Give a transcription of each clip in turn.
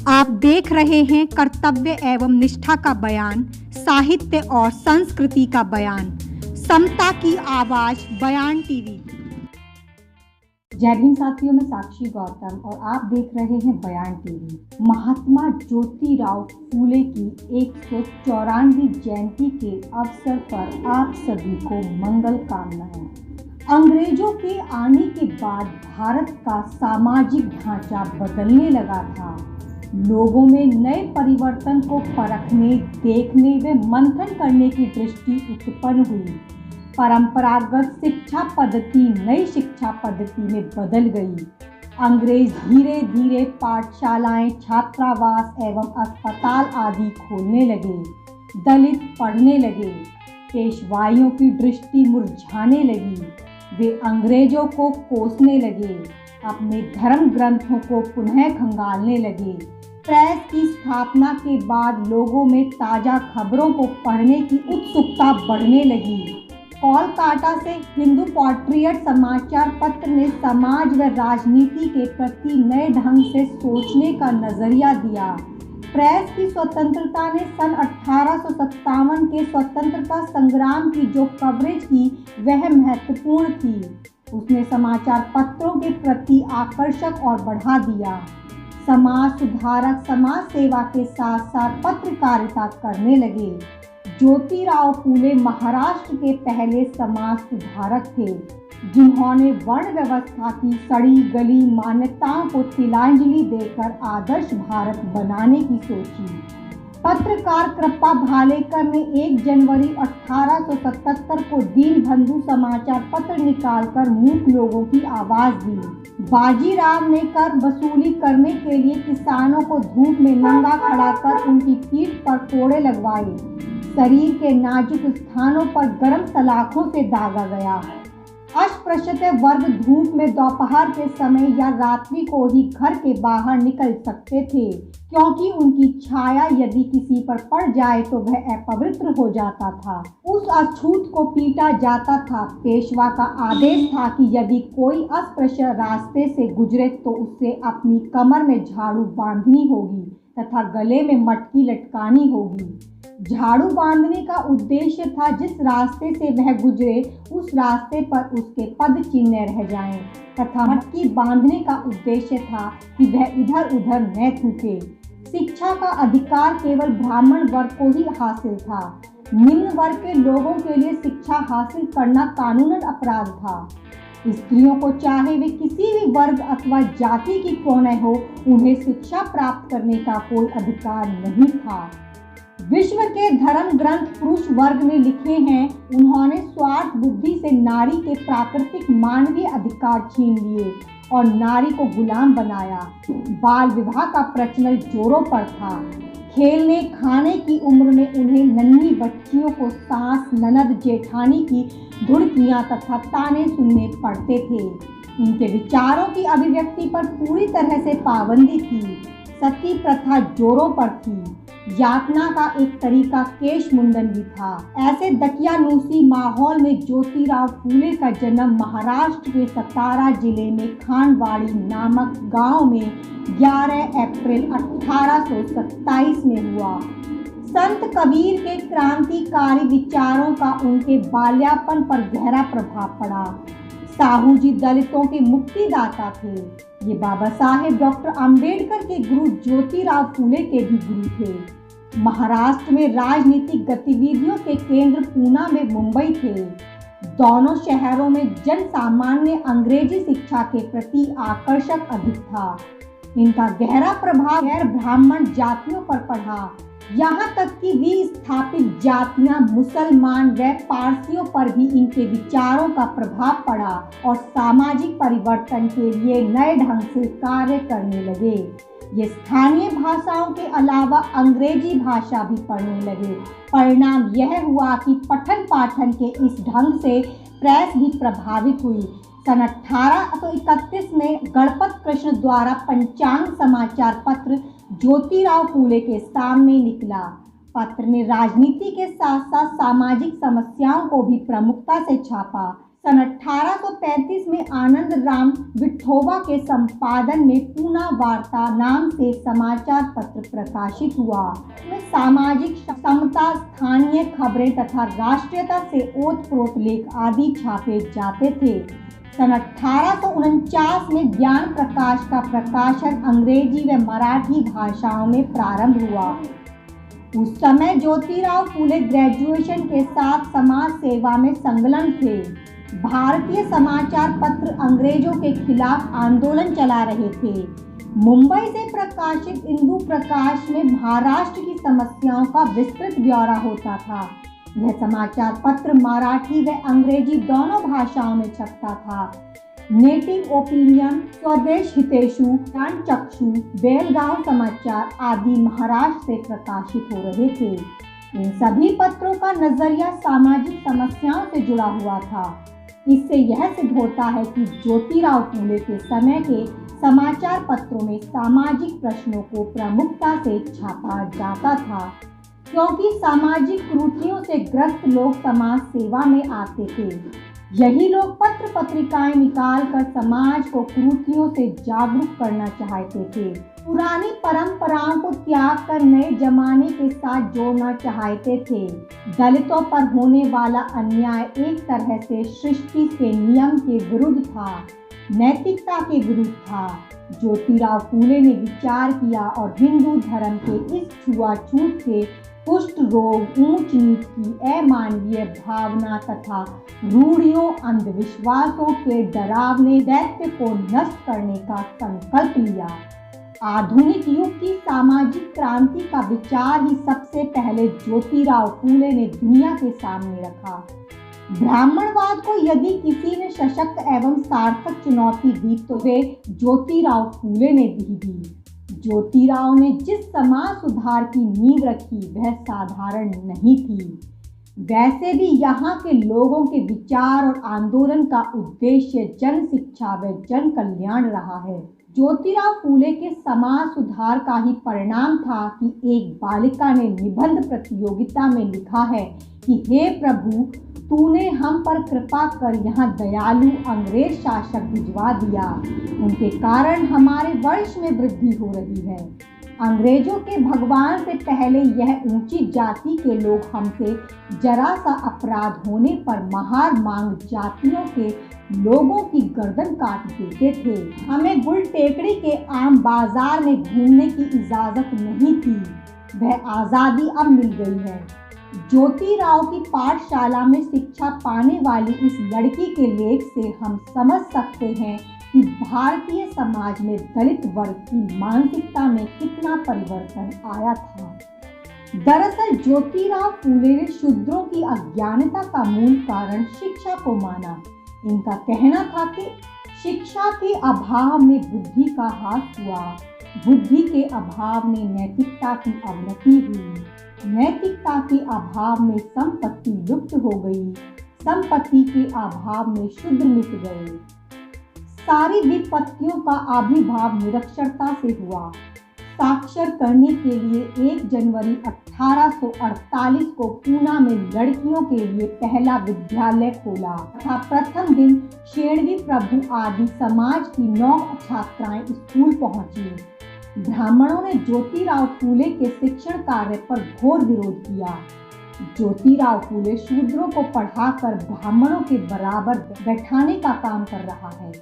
आप देख रहे हैं कर्तव्य एवं निष्ठा का बयान, साहित्य और संस्कृति का बयान, समता की आवाज बयान टीवी। जय हिंद साथियों, मैं साक्षी गौतम और आप देख रहे हैं बयान टीवी। महात्मा ज्योतिराव फूले की 194वीं जयंती के अवसर पर आप सभी को मंगल कामनाएं। अंग्रेजों के आने के बाद भारत का सामाजिक ढांचा बदलने लगा था। लोगों में नए परिवर्तन को परखने, देखने व मंथन करने की दृष्टि उत्पन्न हुई। परंपरागत शिक्षा पद्धति नई शिक्षा पद्धति में बदल गई। अंग्रेज धीरे धीरे पाठशालाएं, छात्रावास एवं अस्पताल आदि खोलने लगे। दलित पढ़ने लगे। पेशवाइयों की दृष्टि मुरझाने लगी। वे अंग्रेजों को कोसने लगे। अपने धर्म ग्रंथों को पुनः खंगालने लगे। प्रेस की स्थापना के बाद लोगों में ताज़ा खबरों को पढ़ने की उत्सुकता बढ़ने लगी। कोलकाता से हिंदू पैट्रियट समाचार पत्र ने समाज व राजनीति के प्रति नए ढंग से सोचने का नजरिया दिया। प्रेस की स्वतंत्रता ने सन 1857 के स्वतंत्रता संग्राम की जो कवरेज की वह महत्वपूर्ण थी। उसने समाचार पत्रों के प्रति आकर्षक और बढ़ा दिया। समाज सुधारक समाज सेवा के साथ साथ पत्रकारिता करने लगे। ज्योतिराव फूले महाराष्ट्र के पहले समाज सुधारक थे, जिन्होंने वर्ण व्यवस्था की सड़ी गली मान्यताओं को तिलांजलि देकर आदर्श भारत बनाने की सोची। पत्रकार कृपा भालेकर ने 1 जनवरी 1877 को दीनबंधु समाचार पत्र निकालकर मूक लोगों की आवाज दी। बाजीराव ने कर वसूली करने के लिए किसानों को धूप में नंगा खड़ा कर उनकी पीठ पर कोड़े लगवाए। शरीर के नाजुक स्थानों पर गर्म सलाखों से दागा गया। अस्पृश्य वर्ग धूप में दोपहर के समय या रात्रि को ही घर के बाहर निकल सकते थे, क्योंकि उनकी छाया यदि किसी पर पड़ जाए तो वह अपवित्र हो जाता था। उस अछूत को पीटा जाता था। पेशवा का आदेश था कि यदि कोई अस्पृश्य रास्ते से गुजरे तो उससे अपनी कमर में झाड़ू बांधनी होगी तथा गले में मटकी लटकानी होगी। झाड़ू बांधने का उद्देश्य था जिस रास्ते से वह गुजरे उस रास्ते पर उसके पद चिन्ह रह जाएं, तथा मटकी बांधने का उद्देश्य था कि वह इधर उधर न थूके। शिक्षा का अधिकार केवल ब्राह्मण वर्ग को ही हासिल था। निम्न वर्ग के लोगों के लिए शिक्षा हासिल करना कानूनन अपराध था। स्त्रियों को चाहे वे किसी भी वर्ग अथवा जाति की क्यों न हो, उन्हें शिक्षा प्राप्त करने का कोई अधिकार नहीं था। विश्व के धर्म ग्रंथ पुरुष वर्ग ने लिखे हैं। उन्होंने स्वार्थ बुद्धि से नारी के प्राकृतिक मानवीय अधिकार छीन लिए और नारी को गुलाम बनाया। बाल विवाह का प्रचलन जोरों पर था। खेलने खाने की उम्र में उन्हें नन्ही बच्चियों को सास, ननद, जेठानी की धुड़कियां तथा ताने सुनने पड़ते थे। इनके विचारों की अभिव्यक्ति पर पूरी तरह से पाबंदी थी। सती प्रथा जोरों पर थी। यातना का एक तरीका केश मुंडन भी था। ऐसे दकियानूसी माहौल में ज्योतिराव फूले का जन्म महाराष्ट्र के सतारा जिले में खानवाड़ी नामक गांव में 11 अप्रैल 1827 में हुआ। संत कबीर के क्रांतिकारी विचारों का उनके बाल्यापन पर गहरा प्रभाव पड़ा। साहू जी दलितों के मुक्तिदाता थे। ये बाबा साहेब डॉक्टर अंबेडकर के गुरु ज्योतिराव फूले के भी गुरु थे। महाराष्ट्र में राजनीतिक गतिविधियों के केंद्र पूना में मुंबई थे। दोनों शहरों में जन सामान्य अंग्रेजी शिक्षा के प्रति आकर्षक अधिक था। इनका गहरा प्रभाव गैर ब्राह्मण जातियों पर पड़ा। यहाँ तक कि विस्थापित जातियां मुसलमान व पारसियों पर भी इनके विचारों का प्रभाव पड़ा और सामाजिक परिवर्तन के लिए नए ढंग से कार्य करने लगे। ये स्थानीय भाषाओं के अलावा अंग्रेजी भाषा भी पढ़ने लगे। परिणाम यह हुआ कि पठन पाठन के इस ढंग से प्रेस भी प्रभावित हुई। सन 1831 में गणपत कृष्ण द्वारा पंचांग समाचार पत्र ज्योतिराव फूले के सामने निकला। पत्र ने राजनीति के साथ साथ सामाजिक समस्याओं को भी प्रमुखता से छापा। सन 1835 में आनंद राम विठोबा के संपादन में पूना वार्ता नाम से समाचार पत्र प्रकाशित हुआ। इसमें सामाजिक समता, स्थानीय खबरें तथा राष्ट्रीयता से ओतप्रोत लेख आदि छापे जाते थे। सन 1849 में ज्ञान प्रकाश का प्रकाशन अंग्रेजी व मराठी भाषाओं में प्रारंभ हुआ। उस समय ज्योतिराव फूले ग्रेजुएशन के साथ समाज सेवा में संलग्न थे। भारतीय समाचार पत्र अंग्रेजों के खिलाफ आंदोलन चला रहे थे। मुंबई से प्रकाशित इंदु प्रकाश में महाराष्ट्र की समस्याओं का विस्तृत ब्यौरा होता था। यह समाचार पत्र मराठी व अंग्रेजी दोनों भाषाओं में छपता था। नेटिव ओपिनियन, स्वदेश हितेशु, ज्ञानचक्षु, बेलगांव समाचार आदि महाराष्ट्र से प्रकाशित हो रहे थे। इन सभी पत्रों का नजरिया सामाजिक समस्याओं से जुड़ा हुआ था। इससे यह सिद्ध होता है कि ज्योतिराव फूले के समय के समाचार पत्रों में सामाजिक प्रश्नों को प्रमुखता से छापा जाता था, क्योंकि सामाजिक कुरीतियों से ग्रस्त लोग समाज सेवा में आते थे। यही लोग पत्र पत्रिकाएं निकालकर समाज को कुरीतियों से जागरूक करना चाहते थे। पुरानी परंपराओं को त्याग कर नए जमाने के साथ जोड़ना चाहते थे। दलितों पर होने वाला अन्याय एक तरह से सृष्टि के नियम के विरुद्ध था, नैतिकता के विरुद्ध था। ज्योतिराव फूले ने विचार किया और हिंदू धर्म के इस छुआछूत के कुष्ठ रोग, ऊंच नीच की अमानवीय भावना तथा रूढ़ियों, अंधविश्वासों के डरावने दैत्य को नष्ट करने का संकल्प लिया। आधुनिक युग की सामाजिक क्रांति का विचार ही सबसे पहले ज्योतिराव फूले ने दुनिया के सामने रखा। ब्राह्मणवाद को यदि किसी ने सशक्त एवं सार्थक चुनौती दी तो वे ज्योतिराव फूले ने दी। ज्योतिराव ने जिस समाज सुधार की नींव रखी वह साधारण नहीं थी। वैसे भी यहाँ के लोगों के विचार और आंदोलन का उद्देश्य जन शिक्षा व जन कल्याण रहा है। ज्योतिराव फूले के समाज सुधार का ही परिणाम था कि एक बालिका ने निबंध प्रतियोगिता में लिखा है कि हे प्रभु, तूने हम पर कृपा कर यहाँ दयालु अंग्रेज शासक भिजवा दिया। उनके कारण हमारे वर्ष में वृद्धि हो रही है। अंग्रेजों के भगवान से पहले यह ऊंची जाति के लोग हमसे जरा सा अपराध होने पर महार मांग जातियों के लोगों की गर्दन काट देते थे। हमें गुल टेकड़ी के आम बाजार में घूमने की इजाजत नहीं थी। वह आज़ादी अब मिल गई है। ज्योतिराव की पाठशाला में शिक्षा पाने वाली इस लड़की के लेख से हम समझ सकते हैं कि भारतीय समाज में दलित वर्ग की मानसिकता में कितना परिवर्तन आया था। दरअसल ज्योतिराव फूले ने शूद्रों की अज्ञानता का मूल कारण शिक्षा को माना। इनका कहना था कि शिक्षा के अभाव में बुद्धि का हास हुआ, बुद्धि के अभाव में नैतिकता की अवनति हुई, नैतिकता के अभाव में संपत्ति लुप्त हो गई, संपत्ति के अभाव में शूद्र मिट गए। सारी विपत्तियों का आविर्भाव निरक्षरता से हुआ। साक्षर करने के लिए 1 जनवरी 1848 को पूना में लड़कियों के लिए पहला विद्यालय खोला तथा प्रथम दिन शेणवी प्रभु आदि समाज की 9 छात्राएं स्कूल पहुंची। ब्राह्मणों ने ज्योतिराव फूले के शिक्षण कार्य पर घोर विरोध किया। ज्योतिराव फूले शूद्रों को पढ़ाकर ब्राह्मणों के बराबर बैठाने का काम कर रहा है।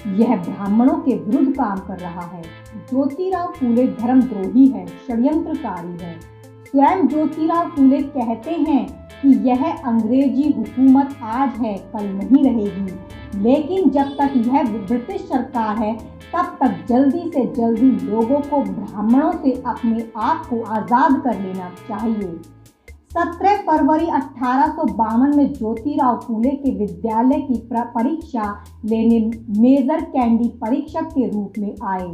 यह ब्राह्मणों के विरुद्ध काम कर रहा है। ज्योतिराव फूले धर्मद्रोही है, षड्यंत्रकारी है। स्वयं ज्योतिराव फूले कहते हैं कि यह अंग्रेजी हुकूमत आज है, कल नहीं रहेगी, लेकिन जब तक यह ब्रिटिश सरकार है तब तक जल्दी से जल्दी लोगों को ब्राह्मणों से अपने आप को आज़ाद कर लेना चाहिए। 17 फरवरी 1852 में ज्योतिराव फूले के विद्यालय की परीक्षा लेने मेजर कैंडी परीक्षक के रूप में आए।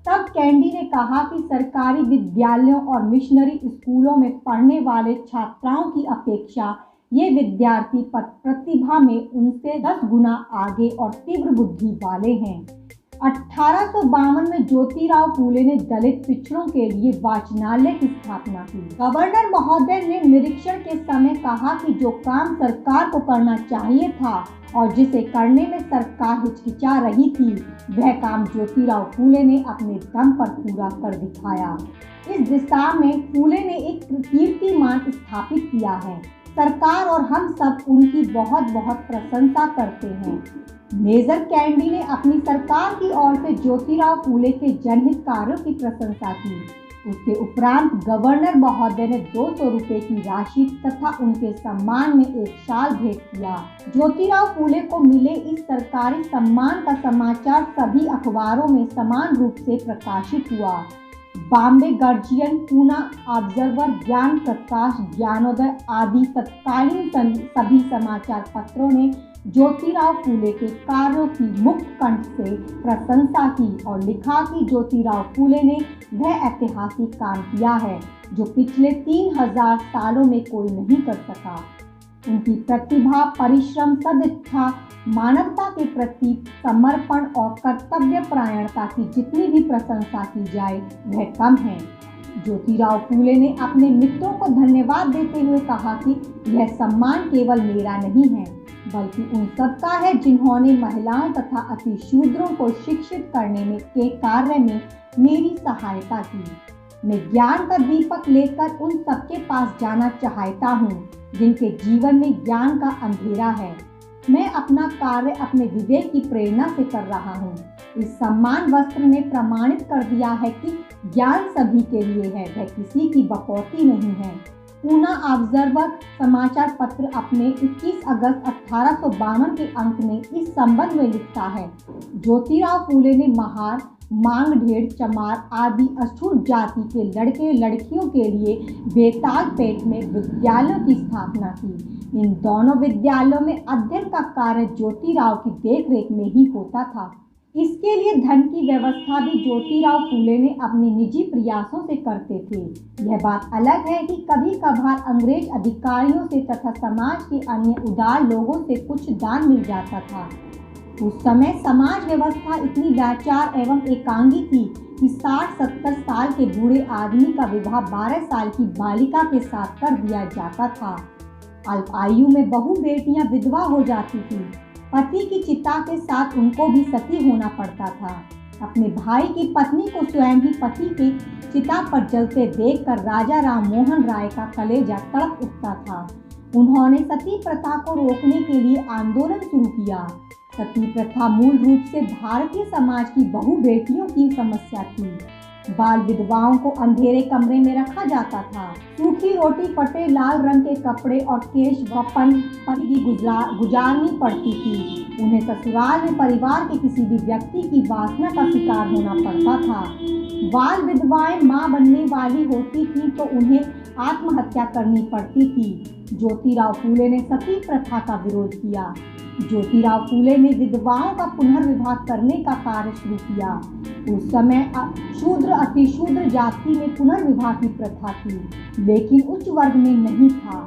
तब कैंडी ने कहा कि सरकारी विद्यालयों और मिशनरी स्कूलों में पढ़ने वाले छात्राओं की अपेक्षा ये विद्यार्थी प्रतिभा में उनसे 10 गुना आगे और तीव्र बुद्धि वाले हैं। 1852 में ज्योतिराव फूले ने दलित पिछड़ों के लिए वाचनालय की स्थापना की। गवर्नर महोदय ने निरीक्षण के समय कहा कि जो काम सरकार को करना चाहिए था और जिसे करने में सरकार हिचकिचा रही थी, वह काम ज्योतिराव फूले ने अपने दम पर पूरा कर दिखाया। इस दिशा में फूले ने एक कीर्तिमान स्थापित किया है। सरकार और हम सब उनकी बहुत बहुत प्रशंसा करते हैं। मेजर कैंडी ने अपनी सरकार की ओर से ज्योतिराव फूले के जनहित कार्यों की प्रशंसा की। उसके उपरांत गवर्नर महोदय ने 200 रुपये की राशि तथा उनके सम्मान में एक शाल भेंट किया। ज्योतिराव फूले को मिले इस सरकारी सम्मान का समाचार सभी अखबारों में समान रूप से प्रकाशित हुआ। बॉम्बे गार्जियन, पूना ऑब्जर्वर, ज्ञान प्रकाश, ज्ञानोदय आदि तत्कालीन सभी समाचार पत्रों ने ज्योतिराव फूले के कार्यों की मुक्त कंठ से प्रशंसा की और लिखा कि ज्योतिराव फूले ने वह ऐतिहासिक काम किया है जो पिछले 3000 सालों में कोई नहीं कर सका। उनकी प्रतिभा, परिश्रम, सदिच्छा, मानवता के प्रति समर्पण और कर्तव्यपरायणता की जितनी भी प्रशंसा की जाए वह कम है। ज्योतिराव फूले ने अपने मित्रों को धन्यवाद देते हुए कहा कि यह सम्मान केवल मेरा नहीं है बल्कि उन सबका है जिन्होंने महिलाओं तथा अतिशूद्रों को शिक्षित करने में के कार्य में मेरी सहायता की। मैं ज्ञान का दीपक लेकर उन सबके पास जाना चाहता हूँ जिनके जीवन में ज्ञान का अंधेरा है। मैं अपना कार्य अपने विवेक की प्रेरणा से कर रहा हूँ। इस सम्मान वस्त्र ने प्रमाणित कर दिया है कि ज्ञान सभी के लिए है, वह किसी की बकौती नहीं है। पूना ऑब्जर्वर समाचार पत्र अपने 21 अगस्त 1852 के अंक में इस संबंध में लिखता है, ज्योतिराव फूले ने महार, मांगढेड़, चमार आदि अछूत जाति के लड़के लड़कियों के लिए बेतालपेट में विद्यालयों की स्थापना की। इन दोनों विद्यालयों में अध्ययन का कार्य ज्योतिराव की देखरेख में ही होता था। इसके लिए धन की व्यवस्था भी ज्योतिराव फूले ने अपने निजी प्रयासों से करते थे। यह बात अलग है कि कभी कभार अंग्रेज अधिकारियों से तथा समाज के अन्य उदार लोगों से कुछ दान मिल जाता था। उस समय समाज व्यवस्था इतनी लाचार एवं एकांगी थी कि 60-70 साल के बूढ़े आदमी का विवाह 12 साल की बालिका के साथ कर दिया जाता था। अल्प आयु में बहु बेटियां विधवा हो जाती थी। पति की चिता के साथ उनको भी सती होना पड़ता था। अपने भाई की पत्नी को स्वयं ही पति के चिता पर जलते देखकर राजा राम मोहन राय का कलेजा तड़प उठता था। उन्होंने सती प्रथा को रोकने के लिए आंदोलन शुरू किया। सती प्रथा मूल रूप से भारतीय समाज की बहु बेटियों की समस्या थी। बाल विधवाओं को अंधेरे कमरे में रखा जाता था। सूखी रोटी, फटे लाल रंग के कपड़े और केश वपन पर ही गुजारनी पड़ती थी। उन्हें ससुराल में परिवार के किसी भी व्यक्ति की वासना का शिकार होना पड़ता था। बाल विधवाएं मां बनने वाली होती थी तो उन्हें आत्महत्या करनी पड़ती थी। ज्योतिराव फूले ने सती प्रथा का विरोध किया। ज्योतिराव फूले ने विधवाओं का पुनर्विवाह करने का कार्य शुरू किया। उस समय शूद्र अतिशूद्र जाति में पुनर्विवाह की प्रथा थी, लेकिन उच्च वर्ग में नहीं था।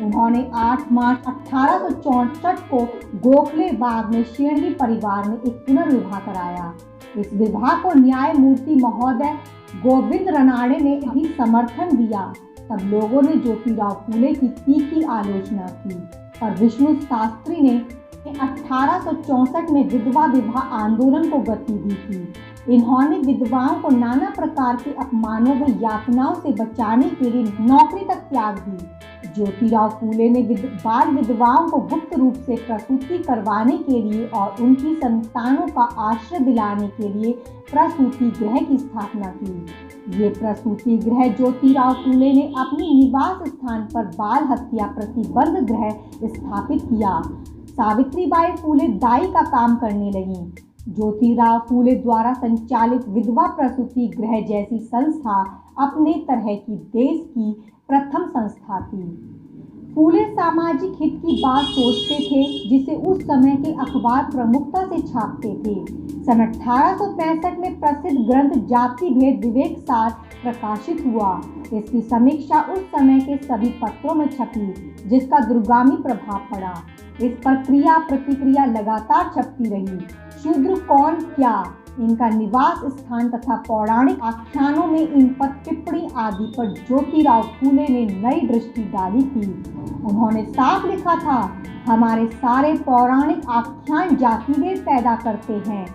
उन्होंने 8 मार्च 1864 को गोखले बाग में शेरवी परिवार में एक पुनर्विवाह कराया। इस विवाह को न्यायमूर्ति महोदय गोविंद रनाड़े ने भी समर्थन दिया। तब लोगों ने ज्योतिराव फूले की तीखी आलोचना की, पर विष्णु शास्त्री ने 1864 में विधवा विवाह आंदोलन को गति दी थी। इन्होंने विधवाओं को नाना प्रकार के अपमानों व यातनाओं से बचाने के लिए नौकरी तक त्याग दी। ज्योतिराव फूले ने बाल विधवाओं को गुप्त रूप से प्रसूति करवाने के लिए और उनकी संतानों का आश्रय दिलाने के लिए प्रसूति गृह की स्थापना की। ये प्रसूति गृह ज्योतिराव फूले ने अपने निवास स्थान पर बाल हत्या प्रतिबंध गृह स्थापित किया। सावित्रीबाई फूले दाई का काम करने लगीं। ज्योतिराव फूले द्वारा संचालित विधवा प्रसूति गृह जैसी संस्था अपने तरह की देश की प्रथम संस्था थी। फूले सामाजिक हित की बात सोचते थे, जिसे उस समय के अखबार प्रमुखता से छापते थे। सन 1865 में प्रसिद्ध ग्रंथ जाति भेद विवेक सार प्रकाशित हुआ। इसकी समीक्षा उस समय के सभी पत्रों में छपी, जिसका दूरगामी प्रभाव पड़ा। इस पर क्रिया प्रतिक्रिया लगातार छपती रही। शूद्र कौन क्या, इनका निवास स्थान तथा पौराणिक आख्यानों में इन पर टिप्पणी आदि पर ज्योतिराव फूले ने नई दृष्टि डाली थी। उन्होंने साफ लिखा था, हमारे सारे पौराणिक आख्यान जातिभेद पैदा करते हैं।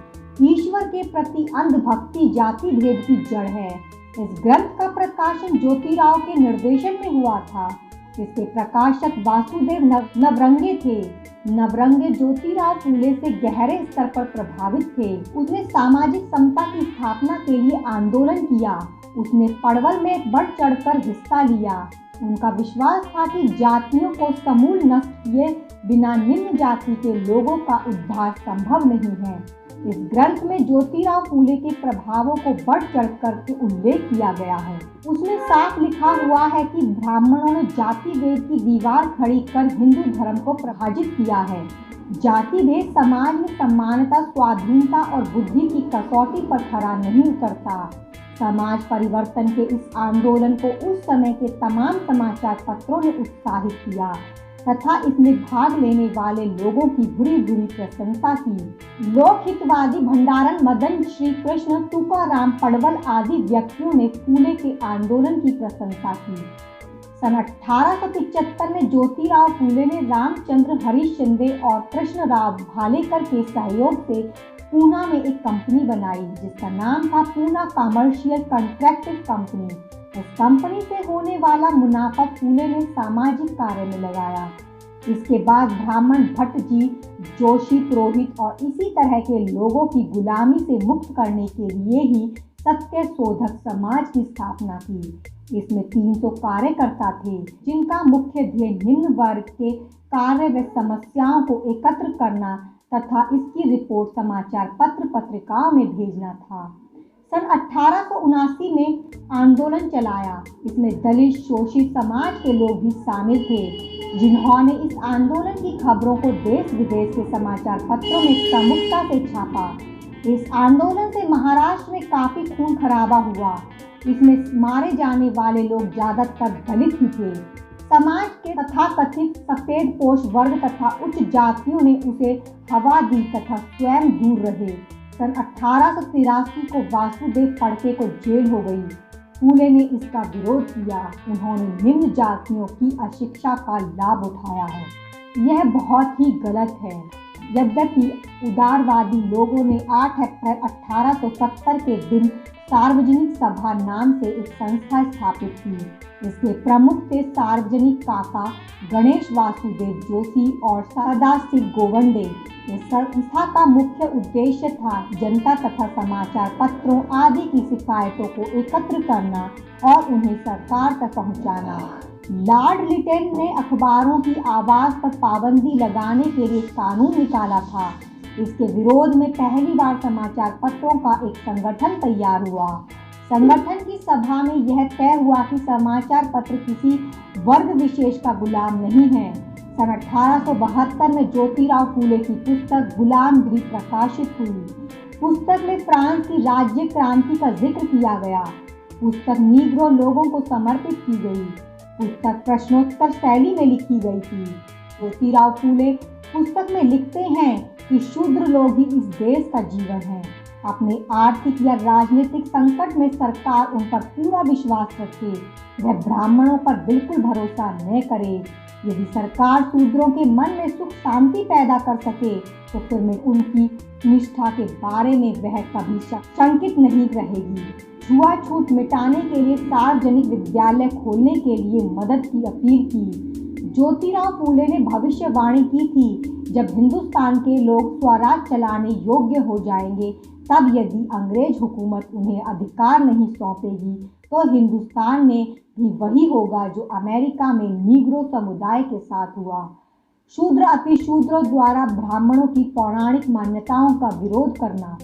ईश्वर के प्रति अंधभक्ति जाति भेद की जड़ है। इस ग्रंथ का प्रकाशन ज्योतिराव के निर्देशन में हुआ था। इसके प्रकाशक वासुदेव नवरंगे थे। नवरंगे ज्योतिराव फूले से गहरे स्तर पर प्रभावित थे। उसने सामाजिक समता की स्थापना के लिए आंदोलन किया। उसने पड़वल में बढ़ चढ़कर हिस्सा लिया। उनका विश्वास था कि जातियों को समूल नष्ट किए बिना निम्न जाति के लोगों का उद्धार संभव नहीं है। इस ग्रंथ में ज्योतिराव फूले के प्रभावों को बढ़ चढ़ कर उल्लेख किया गया है। उसमें साफ लिखा हुआ है कि ब्राह्मणों ने जाति भेद की दीवार खड़ी कर हिंदू धर्म को पराजित किया है। जाति भेद समाज में समानता, स्वाधीनता और बुद्धि की कसौटी पर खरा नहीं उतरता। समाज परिवर्तन के इस आंदोलन को उस समय के तमाम समाचार पत्रों ने उत्साहित किया तथा इसमें भाग लेने वाले लोगों की बुरी प्रशंसा की। लोक हितवादी भंडारण मदन, श्री कृष्ण, तुकाराम, पड़वल आदि व्यक्तियों ने फूले के आंदोलन की प्रशंसा की। सन 1875 में ज्योतिराव फूले ने रामचंद्र हरिश्चंद्र और कृष्णराव भालेकर के सहयोग से पूना में एक कंपनी बनाई जिसका नाम था पूना कमर्शियल कॉन्ट्रैक्टिव कंपनी। इस कंपनी से होने वाला मुनाफा फूले ने सामाजिक कार्य में लगाया। इसके बाद ब्राह्मण भट्ट जी, जोशी, पुरोहित और इसी तरह के लोगों की गुलामी से मुक्त करने के लिए ही सत्य शोधक समाज की स्थापना की। इसमें 300 कार्यकर्ता थे जिनका मुख्य ध्येय निम्न वर्ग के कार्य व समस्याओं को एकत्र करना तथा इसकी रिपोर्ट समाचार पत्र पत्रिकाओं में भेजना था। सन 1879 में आंदोलन चलाया। इसमें दलित, शोषित समाज के लोग भी शामिल थे जिन्होंने इस आंदोलन की खबरों को देश विदेश के समाचार पत्रों में प्रमुखता से छापा। इस आंदोलन से महाराष्ट्र में काफी खून खराबा हुआ। इसमें मारे जाने वाले लोग ज्यादातर दलित ही थे। समाज के तथाकथित सफेद पोश वर्ग तथा उच्च जातियों ने उसे हवा दी तथा स्वयं दूर रहे। सन 1883 को वासुदेव फड़के को जेल हो गई। फूले ने इसका विरोध किया। उन्होंने निम्न जातियों की अशिक्षा का लाभ उठाया है। यह बहुत ही गलत है। यद्यपि उदारवादी लोगों ने 8 अप्रैल 1870 के दिन सार्वजनिक सभा नाम से एक संस्था स्थापित की। इसके प्रमुख थे सार्वजनिक काका, गणेश वासुदेव जोशी और सदाशिव गोवंडे। इस संस्था का मुख्य उद्देश्य था जनता तथा समाचार पत्रों आदि की शिकायतों को एकत्र करना और उन्हें सरकार तक पहुंचाना। लॉर्ड लिटन ने अखबारों की आवाज पर पाबंदी लगाने के लिए कानून निकाला था। इसके विरोध में पहली बार समाचार पत्रों का एक संगठन तैयार हुआ। संगठन की सभा में यह तय हुआ कि समाचार पत्र किसी वर्ग विशेष का गुलाम नहीं है। सन 1872 में ज्योतिराव फूले की पुस्तक गुलामगिरी प्रकाशित हुई। पुस्तक में फ्रांस की राज्य क्रांति का जिक्र किया गया। पुस्तक नीग्रो लोगों को समर्पित की गई। पुस्तक प्रश्नोत्तर शैली में लिखी गई थी। ज्योतिराव फूले पुस्तक में लिखते हैं कि शूद्र लोग ही इस देश का जीवन है। अपने आर्थिक या राजनीतिक संकट में सरकार उन पर पूरा विश्वास रखे। वह ब्राह्मणों पर बिल्कुल भरोसा न करे। यदि सरकार शूद्रों के मन में सुख शांति पैदा कर सके तो फिर में उनकी निष्ठा के बारे में वह कभी शंकित नहीं रहेगी। छुआछूत मिटाने के लिए सार्वजनिक विद्यालय खोलने के लिए मदद की अपील की। ज्योतिराव फूले ने भविष्यवाणी की थी, जब हिंदुस्तान के लोग स्वराज चलाने योग्य हो जाएंगे, तब यदि अंग्रेज हुकूमत उन्हें अधिकार नहीं सौंपेगी तो हिंदुस्तान में भी वही होगा जो अमेरिका में नीग्रो समुदाय के साथ हुआ। शूद्र अतिशूद्रों द्वारा ब्राह्मणों की पौराणिक मान्यताओं का विरोध करना,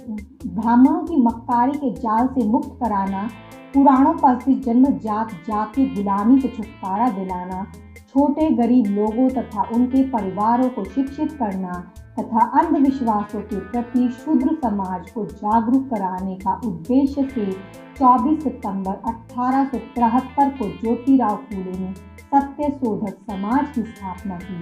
ब्राह्मणों की मक्कारी के जाल से मुक्त कराना, पुराणों पर से जन्मजात जाति गुलामी से छुटकारा दिलाना, छोटे गरीब लोगों तथा उनके परिवारों को शिक्षित करना तथा अंधविश्वासों के प्रति शूद्र समाज को जागरूक कराने का उद्देश्य से 24 सितंबर 1873 को ज्योतिराव फूले ने सत्य शोधक समाज की स्थापना की।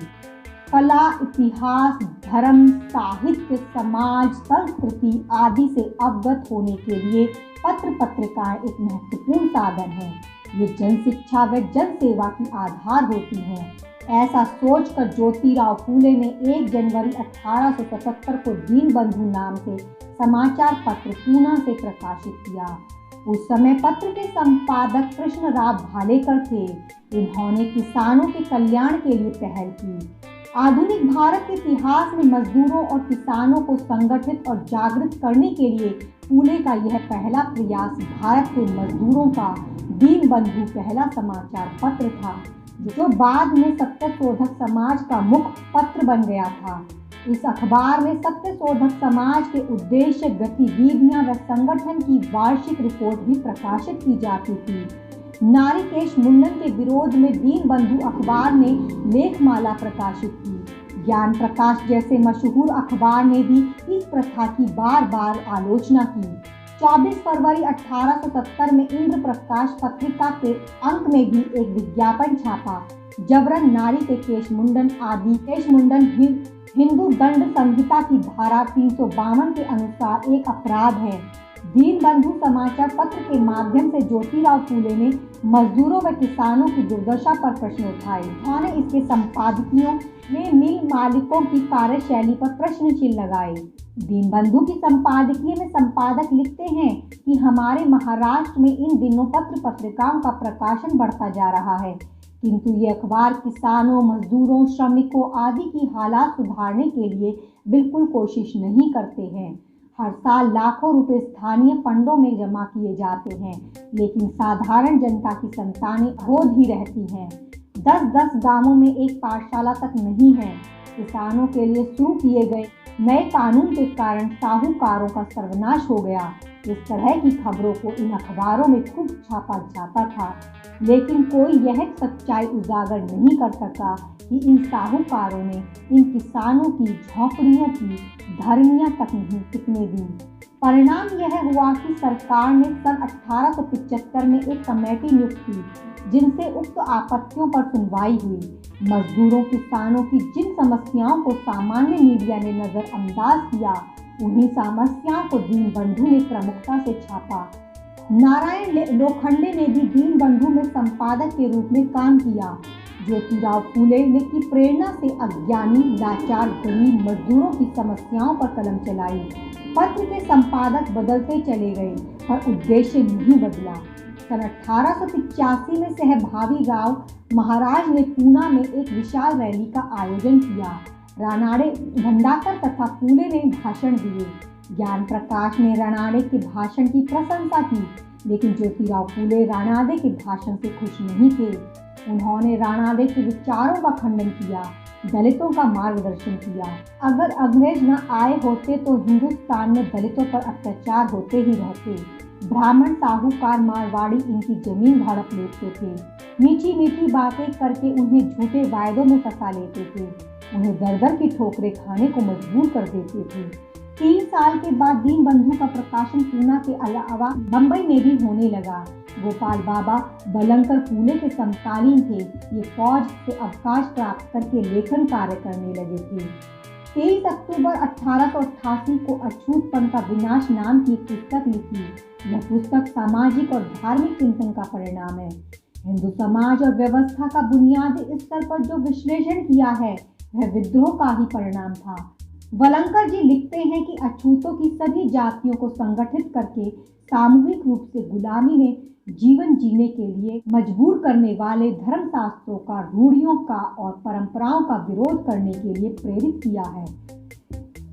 कला, इतिहास, धर्म, साहित्य, समाज, संस्कृति आदि से अवगत होने के लिए पत्र पत्रिकाएं एक महत्वपूर्ण साधन है। ये जन शिक्षा व जन सेवा की आधार होती हैं। ऐसा सोचकर ज्योतिराव फूले ने 1 जनवरी 1877 को दीनबंधु नाम से समाचार पत्र पूना से प्रकाशित किया। उस समय पत्र के संपादक कृष्णराव भालेकर थे। इन्होंने किसानों के कल्याण के लिए पहल की। आधुनिक भारत के इतिहास में मजदूरों और किसानों को संगठित और जागृत करने के लिए फूले का यह पहला प्रयास भारत के मजदूरों का दीनबंधु पहला समाचार पत्र था, जो बाद में सत्यशोधक समाज का मुख्य पत्र बन गया था। इस अखबार में सत्यशोधक समाज के उद्देश्य, गतिविधियां व संगठन की वार्षिक रिपोर्ट भी प्रकाशित की जाती थी। नारी केश मुंडन के विरोध में दीनबंधु अखबार ने लेखमाला प्रकाशित की। ज्ञान प्रकाश जैसे मशहूर अखबार ने भी इस प्रथा की बार बार आलोचना की। 24 फरवरी 1870 में इंद्र प्रकाश पत्रिका के अंक में भी एक विज्ञापन छापा। जबरन नारी के केश मुंडन आदि। केश मुंडन हिंदू दंड संहिता की धारा 352 के अनुसार एक अपराध है। दीनबंधु समाचार पत्र के माध्यम से ज्योतिराव फूले ने मजदूरों व किसानों की दुर्दशा पर प्रश्न उठाए। उन्होंने इसके संपादकियों में मिल मालिकों की कार्यशैली पर प्रश्न चिन्ह लगाए। दीनबंधु की संपादकीय में संपादक लिखते हैं कि हमारे महाराष्ट्र में इन दिनों पत्र पत्रिकाओं का प्रकाशन बढ़ता जा रहा है, किंतु ये अखबार किसानों, मजदूरों, श्रमिकों आदि की हालात सुधारने के लिए बिल्कुल कोशिश नहीं करते हैं। हर साल लाखों रुपए स्थानीय फंडों में जमा किए जाते हैं, लेकिन साधारण जनता की संतानें अबोध ही रहती हैं। 10-10 गांवों में एक पाठशाला तक नहीं है। किसानों के लिए शुरू किए गए नए कानून के कारण साहूकारों का सर्वनाश हो गया। इस तरह की खबरों को इन अखबारों में खूब छापा जाता था, लेकिन कोई यह सच्चाई उजागर नहीं कर सका कि इन साहूकारों ने इन किसानों की झोंपड़ियों की धरनियां तक नहीं टिकने दी। परिणाम यह हुआ कि सरकार ने सन 1875 में एक कमेटी नियुक्त की, जिनसे उक्त आपत्तियों पर सुनवाई हुई। मजदूरों, किसानों की जिन समस्याओं को सामान्य मीडिया ने नजरअंदाज किया, उन्हीं समस्याओं को दीनबंधु ने प्रमुखता से छापा। नारायण लोखंडे ने भी दीनबंधु में संपादक के रूप में काम किया। ज्योतिराव फूले ने की प्रेरणा से अज्ञानी, लाचार, गरीब मजदूरों की समस्याओं पर कलम चलाई। पत्र के संपादक बदलते चले गए, पर उद्देश्य नहीं बदला। सन 1885 में सहभावी राव महाराज ने पूना में एक विशाल रैली का आयोजन किया। रानाडे, भंडाकर तथा फूले ने भाषण दिए। ज्ञान प्रकाश ने रानाडे के भाषण की प्रशंसा की, लेकिन ज्योतिराव फूले रानाडे के भाषण से खुश नहीं थे। उन्होंने रानाडे के विचारों का खंडन किया, दलितों का मार्गदर्शन किया। अगर अंग्रेज न आए होते तो हिंदुस्तान में दलितों पर अत्याचार होते ही रहते। ब्राह्मण, साहूकार, मारवाड़ी इनकी जमीन हड़प लेते थे। मीठी मीठी बातें करके उन्हें झूठे वायदों में फंसा लेते थे। उन्हें दर-दर की ठोकरें खाने को मजबूर कर देते थे। 3 साल के बाद दीनबंधु का प्रकाशन पूना के अलावा बम्बई में भी होने लगा। गोपाल बाबा बलंकर फूले के समकालीन थे। ये फौज से अवकाश प्राप्त करके लेखन कार्य करने लगे थे। 23 अक्टूबर 1888 को अछूतपन का विनाश नाम की एक पुस्तक लिखी। यह पुस्तक सामाजिक और धार्मिक चिंतन का परिणाम है। हिंदू समाज और व्यवस्था का बुनियादी स्तर पर जो विश्लेषण किया है, वह विद्रोह का ही परिणाम था। वलंकर जी लिखते हैं कि अछूतों की सभी जातियों को संगठित करके सामूहिक रूप से गुलामी में जीवन जीने के लिए मजबूर करने वाले धर्मशास्त्रों का, रूढ़ियों का और परंपराओं का विरोध करने के लिए प्रेरित किया है।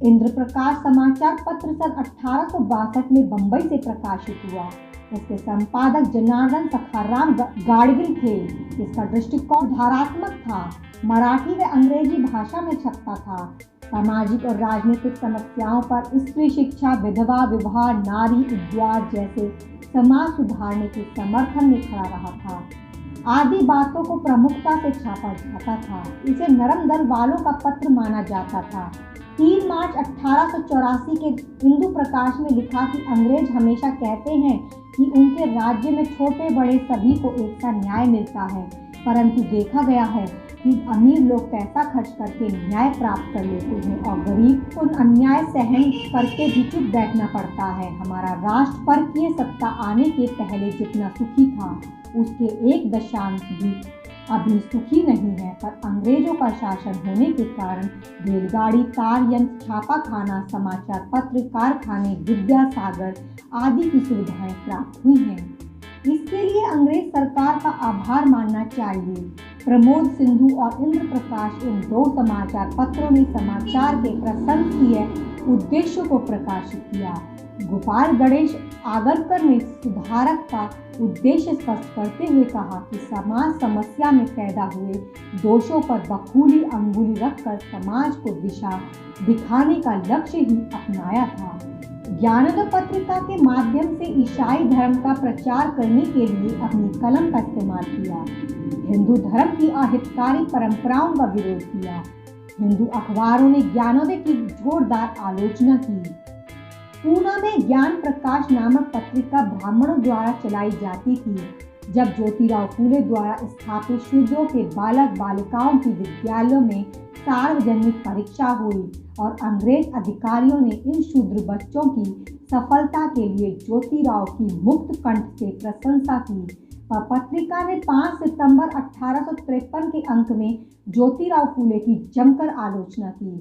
इंद्र प्रकाश समाचार पत्र सन 1862 में बंबई से प्रकाशित हुआ। इसके संपादक जनार्दन सखाराम गाडगिल थे। इसका दृष्टिकोण धारात्मक था। मराठी व अंग्रेजी भाषा में छपता था। सामाजिक और राजनीतिक समस्याओं पर स्त्री शिक्षा, विधवा विवाह, नारी उद्धार जैसे समाज सुधारने के समर्थन में खड़ा रहा था। आदि बातों को प्रमुखता से छापा जाता था। इसे नरम दल वालों का पत्र माना जाता था। 3 मार्च 1884 के हिंदू प्रकाश में लिखा कि अंग्रेज हमेशा कहते हैं कि उनके राज्य में छोटे बड़े सभी को एक सा न्याय मिलता है, परंतु देखा गया है कि कि अमीर लोग पैसा खर्च करके न्याय प्राप्त कर लेते हैं और गरीब उन अन्याय सहन करके भी चुप बैठना पड़ता है। हमारा राष्ट्र परकीय सत्ता आने के पहले जितना सुखी था उसके 1 दशमांश भी अभी सुखी नहीं है, पर अंग्रेजों का शासन होने के कारण रेलगाड़ी, तार यंत्र, छापाखाना, समाचार पत्र, कारखाने, विद्यासागर आदि की सुविधाएं प्राप्त हुई हैं। इसके लिए अंग्रेज सरकार का आभार मानना चाहिए। प्रमोद सिंधु और इंद्र प्रकाश इन 2 समाचार पत्रों ने समाचार के प्रशंसनीय उद्देश्यों को प्रकाशित किया। गोपाल गणेश आगरकर ने सुधारक का उद्देश्य स्पष्ट करते हुए कहा कि समाज समस्या में पैदा हुए दोषों पर बखूबी अंगुली रखकर समाज को दिशा दिखाने का लक्ष्य ही अपनाया था। ज्ञानोदय पत्रिका के माध्यम से ईसाई धर्म का प्रचार करने के लिए अपनी कलम का इस्तेमाल किया। हिंदू धर्म की अहितकारी परंपराओं का विरोध किया। हिंदू अखबारों ने ज्ञानोदय की जोरदार आलोचना की। पूना में ज्ञान प्रकाश नामक पत्रिका ब्राह्मणों द्वारा चलाई जाती थी। जब ज्योतिराव फूले द्वारा स्थापित शूद्रों के बालक बालिकाओं की विद्यालयों में सार्वजनिक परीक्षा हुई और अंग्रेज अधिकारियों ने इन शूद्र बच्चों की सफलता के लिए ज्योतिराव की मुक्त कंठ से प्रशंसा की। पत्रिका ने 5 सितंबर 1853 के अंक में ज्योतिराव फूले की जमकर आलोचना की।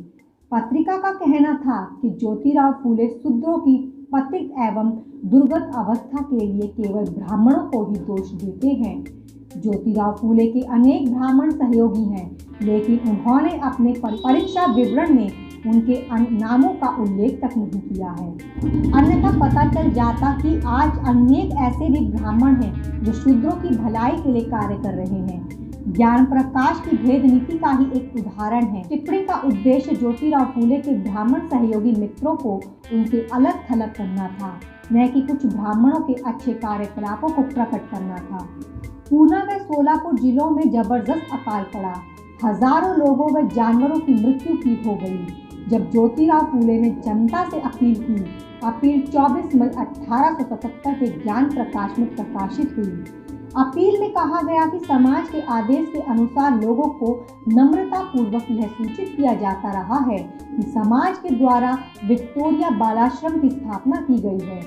पत्रिका का कहना था कि ज्योतिराव फूले शूद्रों की पतित एवं दुर्गत अवस्था के लिए केवल ब्राह्मणों को ही दोष देते हैं। ज्योतिराव फूले के अनेक ब्राह्मण सहयोगी हैं, लेकिन उन्होंने अपने परीक्षा विवरण में उनके नामों का उल्लेख तक नहीं किया है। अन्यथा पता चल जाता कि आज अनेक ऐसे भी ब्राह्मण हैं जो शूद्रों की भलाई के लिए कार्य कर रहे हैं। ज्ञान प्रकाश की भेद नीति का ही एक उदाहरण है। टिप्पणी का उद्देश्य ज्योतिराव फूले के ब्राह्मण सहयोगी मित्रों को उनसे अलग थलग करना था, न कि कुछ ब्राह्मणों के अच्छे कार्यकलापों को प्रकट करना था। पूना व सोलापुर जिलों में जबरदस्त अकाल पड़ा। हजारों लोगों व जानवरों की मृत्यु की हो गई। जब ज्योतिराव फूले ने जनता से अपील की, अपील 24 मई 1877 के ज्ञान प्रकाश में प्रकाशित हुई। अपील में कहा गया कि समाज के आदेश के अनुसार लोगों को नम्रता पूर्वक यह सूचित किया जाता रहा है कि समाज के द्वारा विक्टोरिया बालाश्रम की स्थापना की गई है।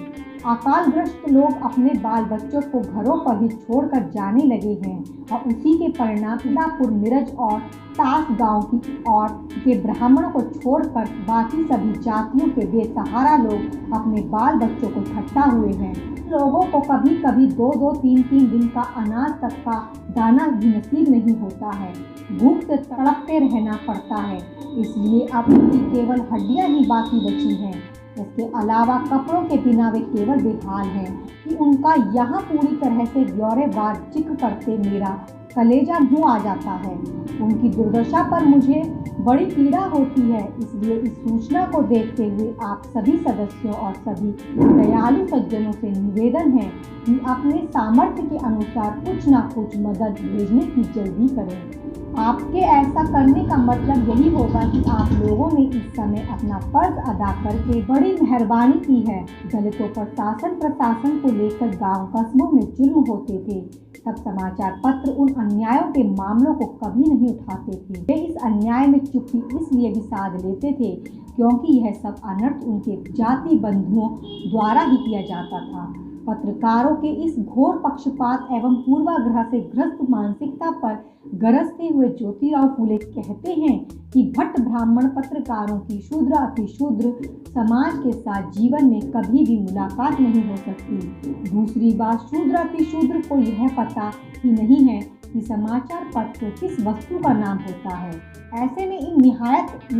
अकालग्रस्त लोग अपने बाल बच्चों को घरों पर ही छोड़कर जाने लगे हैं और उसी के परिणाम सीतापुर, मिरज और तास गांव की और के ब्राह्मणों को छोड़कर बाकी सभी जातियों के बेसहारा लोग अपने बाल बच्चों को इकट्ठा हुए हैं। लोगों को कभी कभी 2-2, 3-3 दिन का अनाज तक का दाना भी नसीब नहीं होता है। भूख से तड़पते रहना पड़ता है, इसलिए अब उनकी केवल हड्डियां ही बाकी बची हैं। इसके अलावा कपड़ों के बिना वे केवल बेहाल हैं कि उनका यहाँ पूरी तरह से ब्यौरेवार जिक्र करते मेरा कलेजा मुँह आ जाता है। उनकी दुर्दशा पर मुझे बड़ी पीड़ा होती है, इसलिए इस सूचना को देखते हुए आप सभी सदस्यों और सभी दयालु सज्जनों से निवेदन है कि अपने सामर्थ्य के अनुसार कुछ न कुछ मदद भेजने की जल्दी करें। आपके ऐसा करने का मतलब यही होगा कि आप लोगों ने इस समय अपना फर्ज अदा करके बड़ी मेहरबानी की है। दलितों पर शासन प्रशासन को लेकर गांव कस्बों में जुल्म होते थे, तब समाचार पत्र उन अन्यायों के मामलों को कभी नहीं उठाते थे। वे इस अन्याय में चुप्पी इसलिए भी साध लेते थे क्योंकि यह सब अनर्थ उनके जाति बंधुओं द्वारा ही किया जाता था। पत्रकारों के इस घोर पक्षपात एवं पूर्वाग्रह से ग्रस्त मानसिकता पर गरजते हुए ज्योतिराव फूले कहते हैं कि भट्ट ब्राह्मण पत्रकारों की शूद्र अतिशूद्र समाज के साथ जीवन में कभी भी मुलाकात नहीं हो सकती। दूसरी बात, शूद्र अतिशूद्र को यह पता ही नहीं है कि समाचार पत्र किस वस्तु का नाम होता है। ऐसे में इन निहायत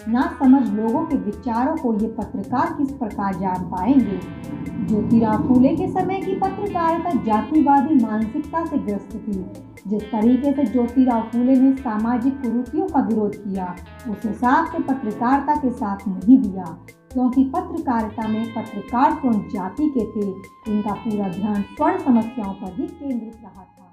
ना समझ लोगों के विचारों को ये पत्रकार किस प्रकार जान पाएंगे। ज्योतिराव फूले के समय की पत्रकारिता जातिवादी मानसिकता से ग्रस्त थी। जिस तरीके से ज्योतिराव फूले ने सामाजिक कुरीतियों का विरोध किया, उस हिसाब से पत्रकारिता के साथ नहीं दिया, क्योंकि पत्रकारिता में पत्रकार स्वयं जाति के थे। इनका पूरा ध्यान स्वर्ण समस्याओं पर ही केंद्रित रहा था।